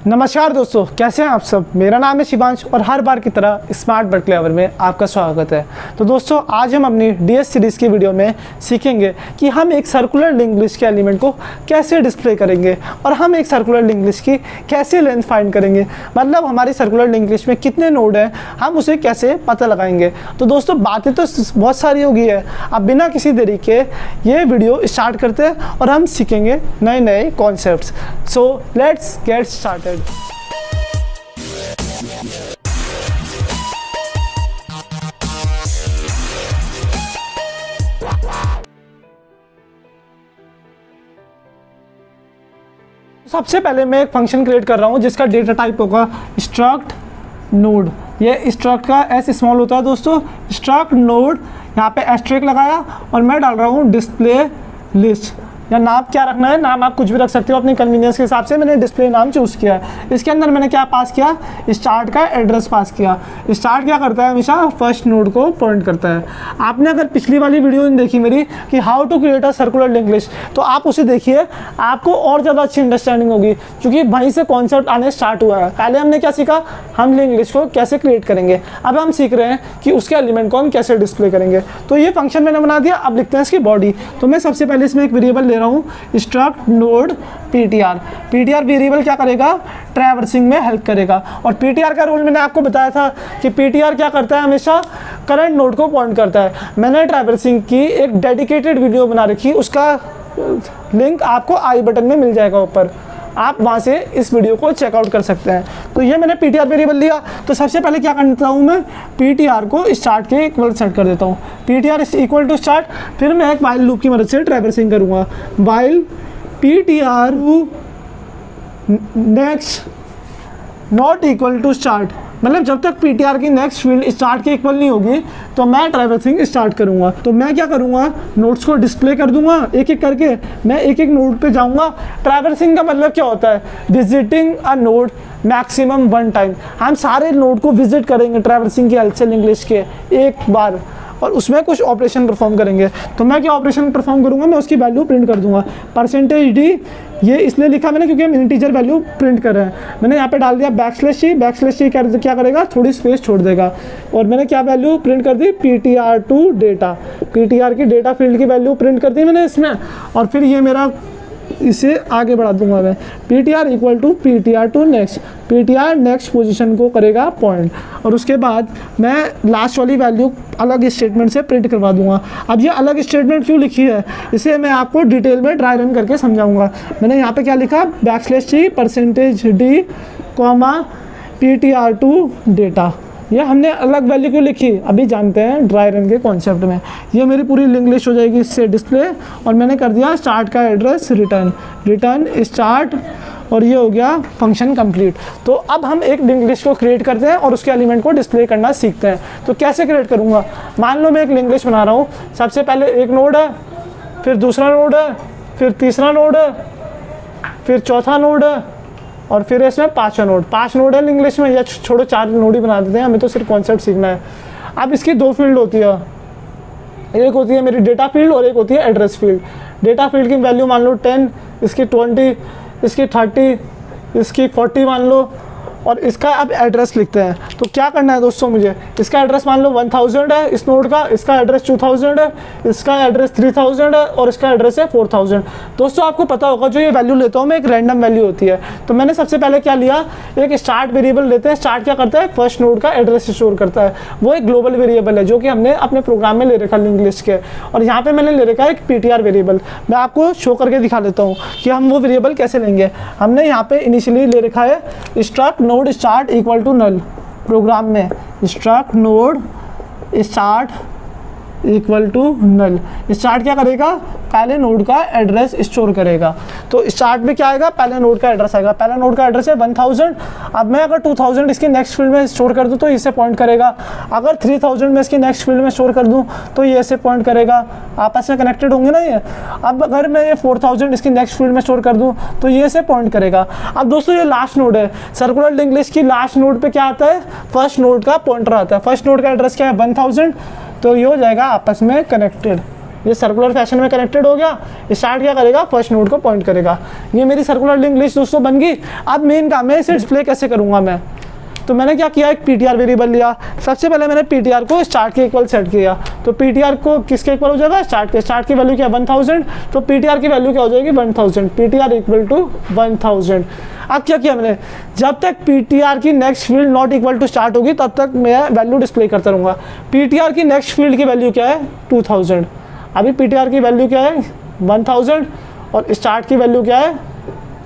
नमस्कार दोस्तों, कैसे हैं आप सब। मेरा नाम है शिवांश और हर बार की तरह स्मार्ट बट क्लेवर में आपका स्वागत है। तो दोस्तों, आज हम अपनी डीएस सीरीज़ की वीडियो में सीखेंगे कि हम एक सर्कुलर लिंक्ड लिस्ट के एलिमेंट को कैसे डिस्प्ले करेंगे और हम एक सर्कुलर लिंक्ड लिस्ट की कैसे लेंथ फाइंड करेंगे। मतलब हमारी सर्कुलर लिंक्ड लिस्ट में कितने नोड हैं, हम उसे कैसे पता लगाएंगे। तो दोस्तों, बातें तो बहुत सारी होगी है। अब बिना किसी देरी के ये वीडियो स्टार्ट करते हैं और हम सीखेंगे नए नए concepts. So let's get started. सबसे पहले मैं एक फंक्शन क्रिएट कर रहा हूँ जिसका डेटा टाइप होगा स्ट्रक्ट नोड। ये स्ट्रक्ट का एस स्मॉल होता है दोस्तों। स्ट्रक्ट नोड, यहाँ पे एस्ट्रिक लगाया और मैं डाल रहा हूँ डिस्प्ले लिस्ट। या नाम क्या रखना है, नाम आप कुछ भी रख सकते हो अपनी कन्वीनियंस के हिसाब से। मैंने डिस्प्ले नाम चूज़ किया है। इसके अंदर मैंने क्या पास किया, स्टार्ट का एड्रेस पास किया। स्टार्ट क्या करता है, हमेशा फर्स्ट नोड को पॉइंट करता है। आपने अगर पिछली वाली वीडियो देखी मेरी कि how to create a circular linked list, तो आप उसे देखिए, आपको और ज़्यादा अच्छी अंडरस्टैंडिंग होगी, क्योंकि वहीं से कॉन्सेप्ट आने स्टार्ट हुआ है। पहले हमने क्या सीखा, हम लिंक्ड लिस्ट को कैसे क्रिएट करेंगे। अब हम सीख रहे हैं कि उसके एलिमेंट को हम कैसे डिस्प्ले करेंगे। तो ये फंक्शन मैंने बना दिया। अब लिखते हैं इसकी बॉडी। तो मैं सबसे पहले इसमें एक वेरिएबल ले रहा हूँ, struct node PTR. PTR variable क्या करेगा, ट्रैवर्सिंग में हेल्प करेगा। और पीटीआर का रोल मैंने आपको बताया था कि पीटीआर क्या करता है, हमेशा करंट नोड को पॉइंट करता है। मैंने ट्रैवर्सिंग की एक डेडिकेटेड वीडियो बना रखी, उसका लिंक आपको आई बटन में मिल जाएगा ऊपर, आप वहाँ से इस वीडियो को चेकआउट कर सकते हैं। तो ये मैंने पीटीआर वेरिएबल लिया। तो सबसे पहले क्या करता हूँ, मैं पीटीआर को स्टार्ट के इक्वल सेट कर देता हूँ। PTR equal to start. फिर मैं एक वाइल लूप की मदद से ट्रैवर्सिंग करूँगा। While PTR next not equal to start, मतलब जब तक पीटीआर की नेक्स्ट फील्ड स्टार्ट के इक्वल नहीं होगी तो मैं ट्रैवर्सिंग स्टार्ट करूंगा। तो मैं क्या करूंगा, नोड्स को डिस्प्ले कर दूंगा एक एक करके। मैं एक एक नोड पे जाऊंगा। ट्रैवर्सिंग का मतलब क्या होता है, visiting a node maximum one time. हम सारे नोड को विजिट करेंगे ट्रैवर्सिंग की हेल्प से लिंक्ड लिस्ट के एक बार, और उसमें कुछ ऑपरेशन परफॉर्म करेंगे। तो मैं क्या ऑपरेशन परफॉर्म करूंगा, मैं उसकी वैल्यू प्रिंट कर दूंगा। %d, ये इसलिए लिखा मैंने क्योंकि हम इंटीजर वैल्यू प्रिंट कर रहे हैं। मैंने यहाँ पे डाल दिया बैकस्लैश क्या करेगा, थोड़ी स्पेस छोड़ देगा। और मैंने क्या वैल्यू प्रिंट कर दी, ptr2 डेटा। ptr की डेटा फील्ड की वैल्यू प्रिंट कर दी मैंने इसमें। और फिर ये मेरा इसे आगे बढ़ा दूंगा मैं, ptr equal to ptr2 next. ptr next position को करेगा पॉइंट, और उसके बाद मैं लास्ट वाली वैल्यू अलग स्टेटमेंट से प्रिंट करवा दूंगा। अब ये अलग स्टेटमेंट क्यों लिखी है, इसे मैं आपको डिटेल में ड्राई रन करके समझाऊंगा। मैंने यहाँ पे क्या लिखा, $d, ptr2 डेटा। ये हमने अलग वैल्यू क्यों लिखी, अभी जानते हैं ड्राई रन के कॉन्सेप्ट में। ये मेरी पूरी लिंक लिस्ट हो जाएगी इससे डिस्प्ले। और मैंने कर दिया स्टार्ट का एड्रेस रिटर्न स्टार्ट, और ये हो गया फंक्शन कंप्लीट। तो अब हम एक लिंक लिस्ट को क्रिएट करते हैं और उसके एलिमेंट को डिस्प्ले करना सीखते हैं। तो कैसे क्रिएट करूँगा, मान लो मैं एक लिंक लिस्ट बना रहा हूँ। सबसे पहले एक नोड है, फिर दूसरा नोड है, फिर तीसरा नोड है, फिर चौथा नोड है, और फिर इसमें पाँच नोड है लिंक लिस्ट में। या छोड़ो, 4 नोड ही बना देते हैं, हमें तो सिर्फ कॉन्सेप्ट सीखना है। अब इसकी 2 फील्ड होती है, एक होती है मेरी डेटा फील्ड और एक होती है एड्रेस फील्ड। डेटा फील्ड की वैल्यू मान लो 10, इसकी 20, इसकी 30, इसकी 40 मान लो, और इसका अब एड्रेस लिखते हैं। तो क्या करना है दोस्तों, मुझे इसका एड्रेस मान लो 1000 है इस नोड का, इसका एड्रेस 2000 है, इसका एड्रेस 3000 है, और इसका एड्रेस है 4000। दोस्तों, आपको पता होगा जो ये वैल्यू लेता हूँ मैं, एक रैंडम वैल्यू होती है। तो मैंने सबसे पहले क्या लिया, एक स्टार्ट वेरिएबल लेते हैं। स्टार्ट क्या करता है, फर्स्ट नोड का एड्रेस स्टोर करता है। वो एक ग्लोबल वेरिएबल है जो कि हमने अपने प्रोग्राम में ले रखा लिंक लिस्ट के। और यहाँ पे मैंने ले रखा है एक पीटीआर वेरिएबल। मैं आपको शो करके दिखा देता हूँ कि हम वो वेरिएबल कैसे लेंगे। हमने यहाँ पे इनिशियली ले रखा है struct node start equal to null. Program में struct node start equal to null. Start क्या करेगा, पहले नोड का एड्रेस स्टोर करेगा। तो स्टार्ट में क्या आएगा, पहले नोड का एड्रेस आएगा। पहला नोड का एड्रेस है 1000। अब मैं अगर 2000 इसकी नेक्स्ट फील्ड में स्टोर कर दूं तो इसे पॉइंट करेगा। अगर 3000 में इसकी नेक्स्ट फील्ड में स्टोर कर दूं तो ये इसे पॉइंट करेगा। आपस में कनेक्टेड होंगे ना ये। अब अगर मैं ये 4000 इसकी नेक्स्ट फील्ड में स्टोर कर दूं तो ये इसे पॉइंट करेगा। अब दोस्तों, ये लास्ट नोड है। सर्कुलर लिंक लिस्ट की लास्ट नोड पे क्या आता है, फर्स्ट नोड का पॉइंटर आता है। फर्स्ट नोड का एड्रेस क्या है, 1000। तो ये हो जाएगा आपस में कनेक्टेड। ये सर्कुलर फैशन में कनेक्टेड हो गया, स्टार्ट क्या करेगा, फर्स्ट नोड को पॉइंट करेगा। ये मेरी सर्कुलर लिंक लिस्ट दोस्तों बन गई। अब मेन काम है इसे डिस्प्ले कैसे करूँगा मैं। तो मैंने क्या किया, एक पीटीआर वेरिएबल लिया। सबसे पहले मैंने पीटीआर को स्टार्ट के इक्वल सेट किया। तो पीटीआर को किसके इक्वल हो जाएगा, स्टार्ट के। स्टार्ट की वैल्यू क्या, 1000। तो पीटीआर की वैल्यू क्या हो जाएगी, 1000। PTR equal to 1000। अब क्या किया मैंने, जब तक पीटीआर की next field not equal to start होगी तब तक मैं वैल्यू डिस्प्ले करता रहूँगा। पीटीआर की नेक्स्ट फील्ड की वैल्यू क्या है, 2000। अभी पीटीआर की वैल्यू क्या है, 1000 और स्टार्ट की वैल्यू क्या है,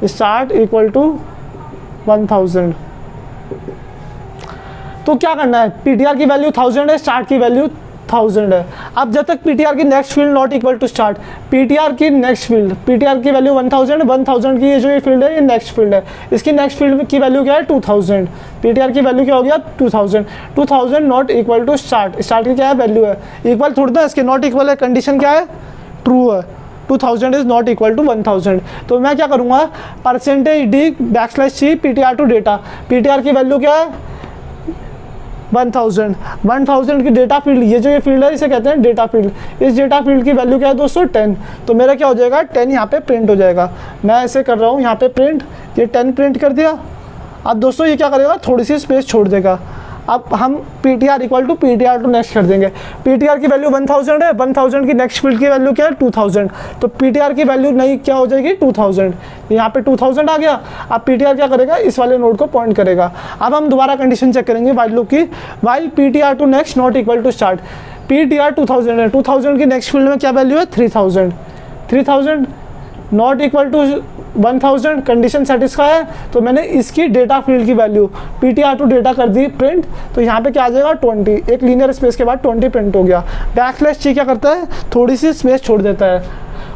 स्टार्ट इक्वल टू 1000। तो क्या करना है, पीटीआर की वैल्यू 1000 है, स्टार्ट की वैल्यू 1000 है। अब जब तक पीटीआर की next field not equal to start, PTR की नेक्स्ट फील्ड, पीटीआर की वैल्यू 1000 की ये जो ये फील्ड है ये नेक्स्ट फील्ड है, इसकी नेक्स्ट फील्ड की वैल्यू क्या है, 2000। पीटीआर की वैल्यू क्या हो गया, 2000 not equal to start. Start की क्या है, वैल्यू है, इक्वल थोड़ा ना, इसके नॉट इक्वल है, कंडीशन क्या है, ट्रू है। 2000 इज नॉट इक्वल टू 1000। तो मैं क्या करूँगा, %d ptr to data. PTR की वैल्यू क्या है, 1000 की डेटा फील्ड, ये जो ये फील्ड है इसे कहते हैं डेटा फील्ड। इस डेटा फील्ड की वैल्यू क्या है दोस्तों, 10। तो मेरा क्या हो जाएगा, 10 यहाँ पे प्रिंट हो जाएगा। मैं ऐसे कर रहा हूँ यहाँ पे प्रिंट, ये 10 प्रिंट कर दिया। अब दोस्तों ये क्या करेगा, थोड़ी सी स्पेस छोड़ देगा। अब हम PTR equal to PTR to next कर देंगे। पीटीआर की वैल्यू 1000 है, 1000 की नेक्स्ट फील्ड की वैल्यू क्या है, 2000। तो पीटीआर की वैल्यू नहीं क्या हो जाएगी, 2000। यहाँ पे 2000 आ गया। अब पीटीआर क्या करेगा, इस वाले नोड को पॉइंट करेगा। अब हम दोबारा कंडीशन चेक करेंगे वाइल लूप की, while PTR to next not equal to start. PTR 2000 है, 2000 की नेक्स्ट फील्ड में क्या वैल्यू है, 3000 not equal to 1000। Condition satisfy है, तो मैंने इसकी डेटा फील्ड की वैल्यू पीटीआर टू डेटा कर दी प्रिंट। तो यहाँ पे क्या आ जाएगा, 20। एक लीनियर स्पेस के बाद 20 प्रिंट हो गया। _c क्या करता है, थोड़ी सी स्पेस छोड़ देता है।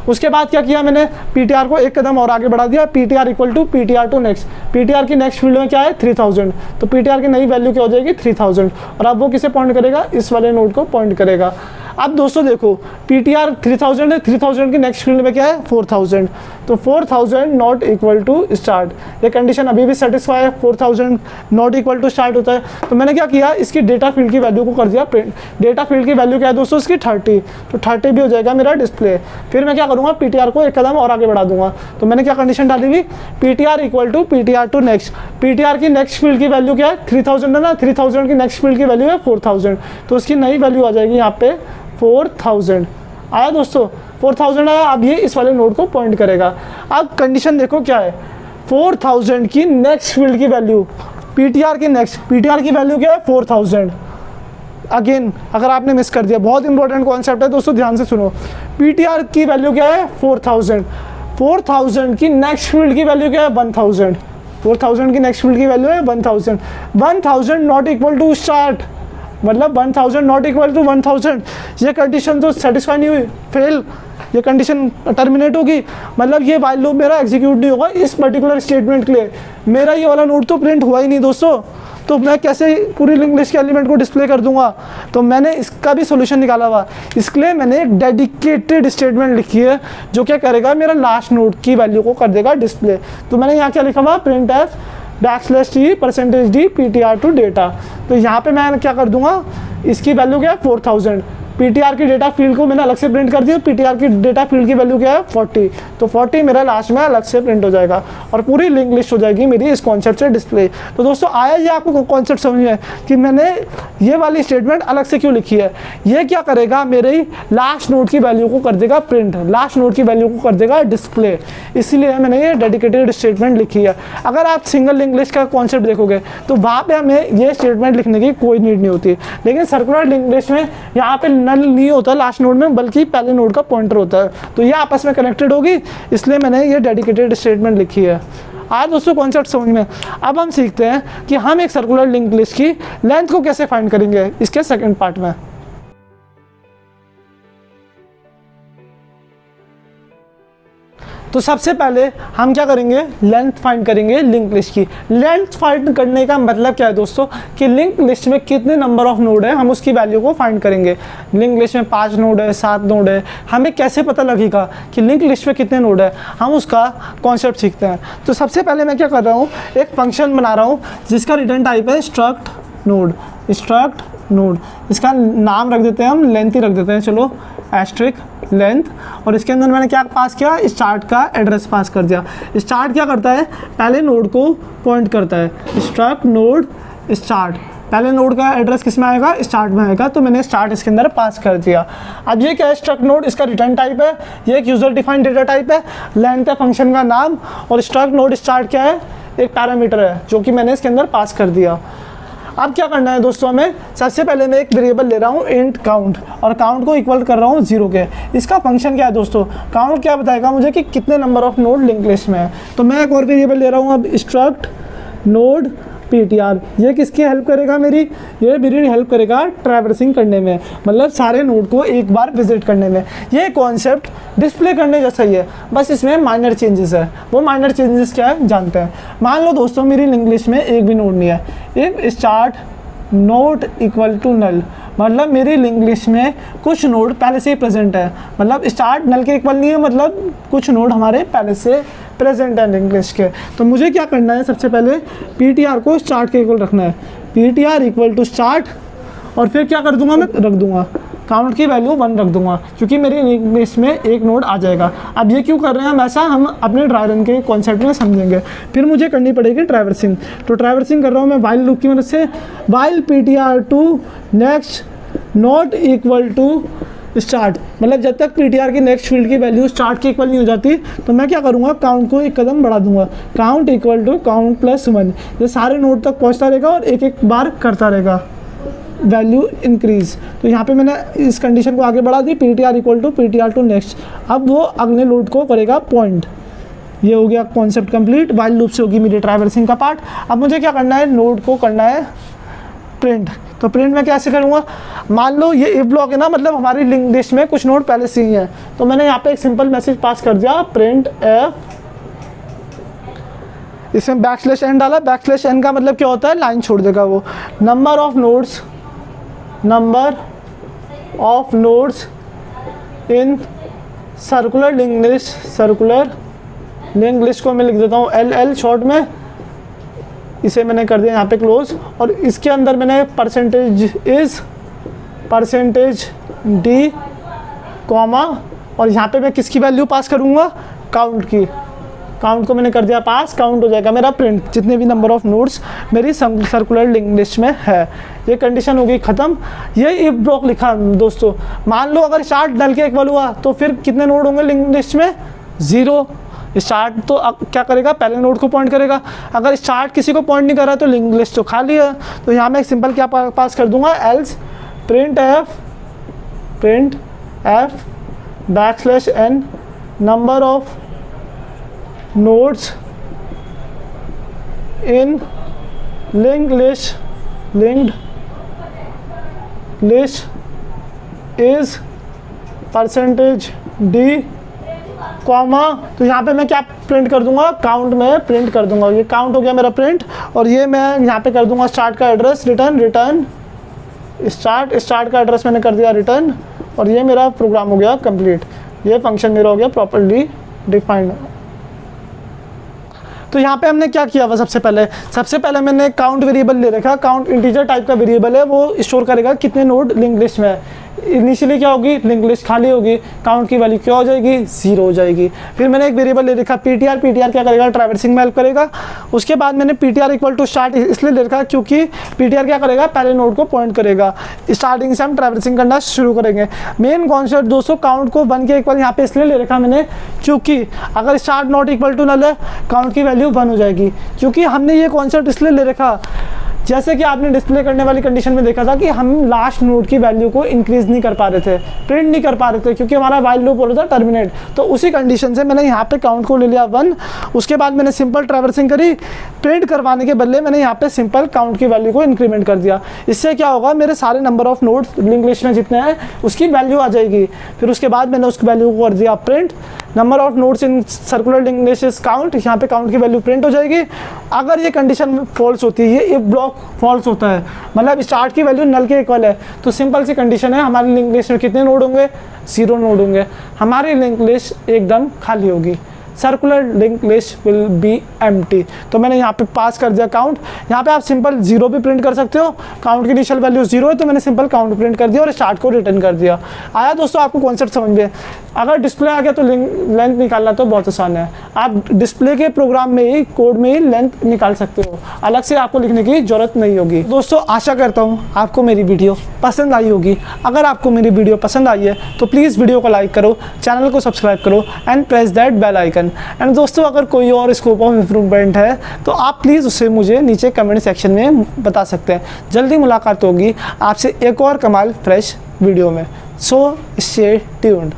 उसके बाद क्या किया मैंने, पीटीआर को एक कदम और आगे बढ़ा दिया। PTR equal to PTR to next. PTR की नेक्स्ट फील्ड में क्या है, 3000। तो पीटीआर की नई वैल्यू क्या हो जाएगी, 3000। और अब वो किसे पॉइंट करेगा, इस वाले नोड को पॉइंट करेगा। अब दोस्तों देखो, पीटीआर 3000 है, 3000 की नेक्स्ट फील्ड में क्या है, 4000। तो 4000 नॉट इक्वल टू स्टार्ट। ये कंडीशन अभी भी सेटिस्फाई है, 4000 नॉट इक्वल टू स्टार्ट होता है। तो मैंने क्या किया, इसकी डेटा फील्ड की वैल्यू को कर दिया प्रिंट। डेटा फील्ड की वैल्यू क्या है दोस्तों, इसकी 30। तो 30 भी हो जाएगा मेरा डिस्प्ले। फिर मैं क्या करूँगा, पीटीआर को एक कदम और आगे बढ़ा दूंगा। तो मैंने क्या कंडीशन डाली हुई, PTR equal to PTR to next. PTR की नेक्स्ट फील्ड की वैल्यू क्या है, 3000 है ना, 3000 की नेक्स्ट फील्ड की वैल्यू है 4000। तो उसकी नई वैल्यू आ जाएगी यहाँ पे 4000। आया दोस्तों, 4000 आया। अब ये इस वाले नोड को पॉइंट करेगा। अब कंडीशन देखो क्या है, 4000 की नेक्स्ट फील्ड की वैल्यू, पीटीआर की नेक्स्ट, पीटीआर की वैल्यू क्या है, 4000। अगेन अगर आपने मिस कर दिया, बहुत इंपॉर्टेंट कॉन्सेप्ट है दोस्तों, ध्यान से सुनो। पीटीआर की वैल्यू क्या है, 4000। 4000 की नेक्स्ट फील्ड की वैल्यू क्या है, 1000। 4000 की नेक्स्ट फील्ड की वैल्यू है 1000। 1000 नॉट इक्वल टू स्टार्ट, मतलब 1000 नॉट इक्वल टू 1000। ये कंडीशन तो सेटिस्फाई नहीं हुई, फेल। ये कंडीशन टर्मिनेट होगी, मतलब ये वाइल लूप मेरा एग्जीक्यूट नहीं होगा इस पर्टिकुलर स्टेटमेंट के लिए। मेरा ये वाला नोड तो प्रिंट हुआ ही नहीं दोस्तों, तो मैं कैसे पूरी लिंक लिस्ट के एलिमेंट को डिस्प्ले कर दूंगा। तो मैंने इसका भी सोल्यूशन निकाला हुआ। इसके लिए मैंने एक डेडिकेटेड स्टेटमेंट लिखी है जो क्या करेगा, मेरा लास्ट नोड की वैल्यू को कर देगा डिस्प्ले। तो मैंने यहाँ क्या लिखा हुआ, print F _t %d ptr to data. तो यहाँ पे मैं क्या कर दूंगा, इसकी वैल्यू क्या है 4000। पीटीआर की डेटा फील्ड को मैंने अलग से प्रिंट कर दिया। पीटीआर की डेटा फील्ड की वैल्यू क्या है 40। तो 40 मेरा लास्ट में अलग से प्रिंट हो जाएगा और पूरी लिंक लिस्ट हो जाएगी मेरी इस कॉन्सेप्ट से डिस्प्ले। तो दोस्तों आया ये आपको कॉन्सेप्ट समझ में कि मैंने ये वाली स्टेटमेंट अलग से क्यों लिखी है। ये क्या करेगा, मेरे लास्ट नोड की वैल्यू को कर देगा प्रिंट, लास्ट नोड की वैल्यू को कर देगा डिस्प्ले। इसीलिए मैंने ये डेडिकेटेड स्टेटमेंट लिखी है। अगर आप सिंगल लिंक लिस्ट का कॉन्सेप्ट देखोगे तो वहाँ पे हमें ये स्टेटमेंट लिखने की कोई नीड नहीं होती, लेकिन सर्कुलर लिंक लिस्ट में यहाँ पे नल नहीं होता लास्ट नोड में, बल्कि पहले नोड का पॉइंटर होता है। तो ये आपस में कनेक्टेड होगी, इसलिए मैंने ये डेडिकेटेड स्टेटमेंट लिखी है। आज दोस्तों कॉन्सेप्ट समझ में। अब हम सीखते हैं कि हम एक सर्कुलर लिंक लिस्ट की लेंथ को कैसे फाइंड करेंगे इसके सेकंड पार्ट में। तो सबसे पहले हम क्या करेंगे, लेंथ फाइंड करेंगे लिंक लिस्ट की। लेंथ फाइंड करने का मतलब क्या है दोस्तों, कि लिंक लिस्ट में कितने नंबर ऑफ नोड है हम उसकी वैल्यू को फाइंड करेंगे। लिंक लिस्ट में 5 नोड है, 7 नोड है, हमें कैसे पता लगेगा कि लिंक लिस्ट में कितने नोड है, हम उसका कॉन्सेप्ट सीखते हैं। तो सबसे पहले मैं क्या कर रहा हूँ, एक फंक्शन बना रहा हूँ जिसका रिटर्न टाइप है स्ट्रक्ट नोड। स्ट्रक्ट नोड, इसका नाम रख देते हैं हम, लेंथ ही रख देते हैं, चलो एस्ट्रिक लेंथ, और इसके अंदर मैंने क्या पास किया, स्टार्ट का एड्रेस पास कर दिया। स्टार्ट क्या करता है, पहले नोड को पॉइंट करता है, स्ट्रक्ट नोड स्टार्ट, पहले नोड का एड्रेस किस में आएगा, स्टार्ट में आएगा, तो मैंने स्टार्ट इसके अंदर पास कर दिया। अब ये क्या है, स्ट्रक्ट नोड, इसका रिटर्न टाइप है, ये एक यूजर डिफाइंड डेटा टाइप है, लेंथ है फंक्शन का नाम, और स्ट्रक्ट नोड स्टार्ट क्या है, एक पैरामीटर है जो कि मैंने इसके अंदर पास कर दिया। अब क्या करना है दोस्तों हमें, सबसे पहले मैं एक वेरिएबल ले रहा हूँ इंट काउंट, और काउंट को इक्वल कर रहा हूँ 0 के। इसका फंक्शन क्या है दोस्तों, काउंट क्या बताएगा मुझे कि कितने number of node link list में है। तो मैं एक और वेरिएबल ले रहा हूँ अब, स्ट्रक्ट नोड PTR, ये किसकी हेल्प करेगा मेरी, ये मेरी हेल्प करेगा ट्रैवर्सिंग करने में, मतलब सारे नोड को एक बार विजिट करने में। ये कॉन्सेप्ट डिस्प्ले करने जैसा ही है, बस इसमें माइनर चेंजेस है। वो माइनर चेंजेस क्या है जानते हैं। मान लो दोस्तों मेरी लिंक लिस्ट में एक भी नोड नहीं है, if start not equal to null, मतलब मेरी लिंक लिस्ट में कुछ नोड पहले से ही प्रेजेंट है, मतलब स्टार्ट नल के इक्वल नहीं है, मतलब कुछ नोड हमारे पहले से प्रेजेंट है लिंक लिस्ट के। तो मुझे क्या करना है, सबसे पहले PTR को स्टार्ट के इक्वल रखना है, PTR इक्वल टू स्टार्ट, और फिर क्या कर दूंगा, मैं रख दूंगा काउंट की वैल्यू 1 रख दूंगा, क्योंकि मेरी लिंक लिस्ट में एक नोड आ जाएगा। अब ये क्यों कर रहे हैं हम ऐसा, हम अपने ड्राई रन के कॉन्सेप्ट में समझेंगे। फिर मुझे करनी पड़ेगी ट्रैवर्सिंग, तो ट्रैवर्सिंग कर रहा हूँ मैं वाइल लूप की मदद से, while PTR to next not equal to start, मतलब जब तक PTR की नेक्स्ट फील्ड की वैल्यू स्टार्ट के इक्वल नहीं हो जाती, तो मैं क्या करूँगा, काउंट को एक कदम बढ़ा दूंगा, count equal to count plus 1, ये सारे नोड तक पहुँचता रहेगा और एक एक बार करता रहेगा वैल्यू इंक्रीज। तो यहाँ पे मैंने इस कंडीशन को आगे बढ़ा दी, PTR equal to PTR to next, अब वो अगले नोड को करेगा पॉइंट। ये हो गया कॉन्सेप्ट कंप्लीट, वाइल लूप से होगी मेरी ट्रैवर्सिंग का पार्ट। अब मुझे क्या करना है, नोड को करना है प्रिंट। तो प्रिंट में कैसे करूँगा, मान लो ये इफ ब्लॉक है ना, मतलब हमारी लिंक लिस्ट में कुछ नोड पहले से ही है, तो मैंने यहाँ पे एक सिंपल मैसेज पास कर दिया, प्रिंट एफ, इसमें \n डाला, \n का मतलब क्या होता है, लाइन छोड़ देगा वो, number of nodes in circular link list को मैं लिख देता हूँ LL शॉर्ट में, इसे मैंने कर दिया यहाँ पे क्लोज, और इसके अंदर मैंने परसेंटेज D कॉमा, और यहाँ पे मैं किसकी वैल्यू पास करूँगा, काउंट की, काउंट को मैंने कर दिया पास, काउंट हो जाएगा मेरा प्रिंट, जितने भी नंबर ऑफ नोड्स मेरी सर्कुलर लिंक लिस्ट में है। ये कंडीशन हो गई ख़त्म। ये इफ ब्लॉक लिखा दोस्तों, मान लो अगर स्टार्ट नल के इक्वल हुआ तो फिर कितने नोड होंगे लिंक लिस्ट में, 0। स्टार्ट तो क्या करेगा, पहले नोड को पॉइंट करेगा, अगर स्टार्ट किसी को पॉइंट नहीं कर रहा तो लिंक लिस्ट तो खाली है। तो यहाँ मैं एक सिंपल क्या पास कर दूंगा, else print F \n number of nodes in linked list is percentage D comma, तो यहाँ पे मैं क्या प्रिंट कर दूंगा, काउंट में प्रिंट कर दूंगा। ये काउंट हो गया मेरा प्रिंट, और ये मैं यहाँ पे कर दूंगा स्टार्ट का एड्रेस रिटर्न स्टार्ट का एड्रेस मैंने कर दिया रिटर्न, और ये मेरा प्रोग्राम हो गया कंप्लीट। ये फंक्शन मेरा हो गया प्रॉपर्ली डिफाइंड। तो यहाँ पे हमने क्या किया हुआ, सबसे पहले मैंने काउंट वेरिएबल ले रखा, काउंट इंटीजर टाइप का वेरिएबल है, वो स्टोर करेगा कितने नोड लिंक लिस्ट में है। इनिशियली क्या होगी, लिंक लिस्ट खाली होगी, काउंट की वैल्यू क्या हो जाएगी, 0 हो जाएगी। फिर मैंने एक वेरिएबल ले रखा PTR क्या करेगा, ट्रैवर्सिंग में हेल्प करेगा। उसके बाद मैंने PTR इक्वल टू स्टार्ट इसलिए ले रखा क्योंकि PTR क्या करेगा, पहले नोड को पॉइंट करेगा, स्टार्टिंग से हम ट्रैवर्सिंग करना शुरू करेंगे। मेन कॉन्सेप्ट दोस्तों, काउंट को 1 के इक्वल यहाँ पे इसलिए ले रखा मैंने क्योंकि अगर start not equal to null है, काउंट की वैल्यू 1 हो जाएगी। क्योंकि हमने ये कॉन्सेप्ट इसलिए ले रखा, जैसे कि आपने डिस्प्ले करने वाली कंडीशन में देखा था कि हम लास्ट नोड की वैल्यू को इंक्रीज नहीं कर पा रहे थे, प्रिंट नहीं कर पा रहे थे, क्योंकि हमारा वाइल लूप हो रहा था टर्मिनेट। तो उसी कंडीशन से मैंने यहाँ पे काउंट को ले लिया 1। उसके बाद मैंने सिंपल ट्रैवर्सिंग करी, प्रिंट करवाने के बदले मैंने यहाँ पे सिंपल काउंट की वैल्यू को इंक्रीमेंट कर दिया। इससे क्या होगा, मेरे सारे number of nodes link list में जितने हैं उसकी वैल्यू आ जाएगी। फिर उसके बाद मैंने उस वैल्यू को कर दिया print, number of nodes in circular link list is count, यहाँ पे काउंट की वैल्यू प्रिंट हो जाएगी। अगर ये कंडीशन फॉल्स होती है, ये इफ ब्लॉक फॉल्स होता है, मतलब स्टार्ट की वैल्यू नल के इक्वल है, तो सिंपल सी कंडीशन है, हमारी लिंक लिस्ट में कितने नोड होंगे, 0 नोड होंगे, हमारी लिंक लिस्ट एकदम खाली होगी। Circular link list will be empty. तो मैंने यहाँ पे पास कर दिया काउंट। यहाँ पे आप सिंपल 0 भी प्रिंट कर सकते हो, काउंट की इनिशियल वैल्यू 0 है तो मैंने सिंपल काउंट प्रिंट कर दिया और स्टार्ट को रिटर्न कर दिया। आया दोस्तों आपको कॉन्सेप्ट समझ में? अगर डिस्प्ले आ गया तो लेंथ निकालना तो बहुत आसान है, आप डिस्प्ले के प्रोग्राम में ही, कोड में ही लेंथ निकाल सकते हो, अलग से आपको लिखने की जरूरत नहीं होगी। दोस्तों आशा करता हूँ आपको मेरी वीडियो पसंद आई होगी। अगर आपको मेरी वीडियो पसंद आई है तो प्लीज़ वीडियो को लाइक करो, चैनल को सब्सक्राइब करो and press that bell icon. And दोस्तों अगर कोई और स्कोप ऑफ इम्प्रूवमेंट है तो आप प्लीज़ उसे मुझे नीचे कमेंट सेक्शन में बता सकते हैं। जल्दी मुलाकात होगी आपसे एक और कमाल फ्रेश वीडियो में। So stay tuned.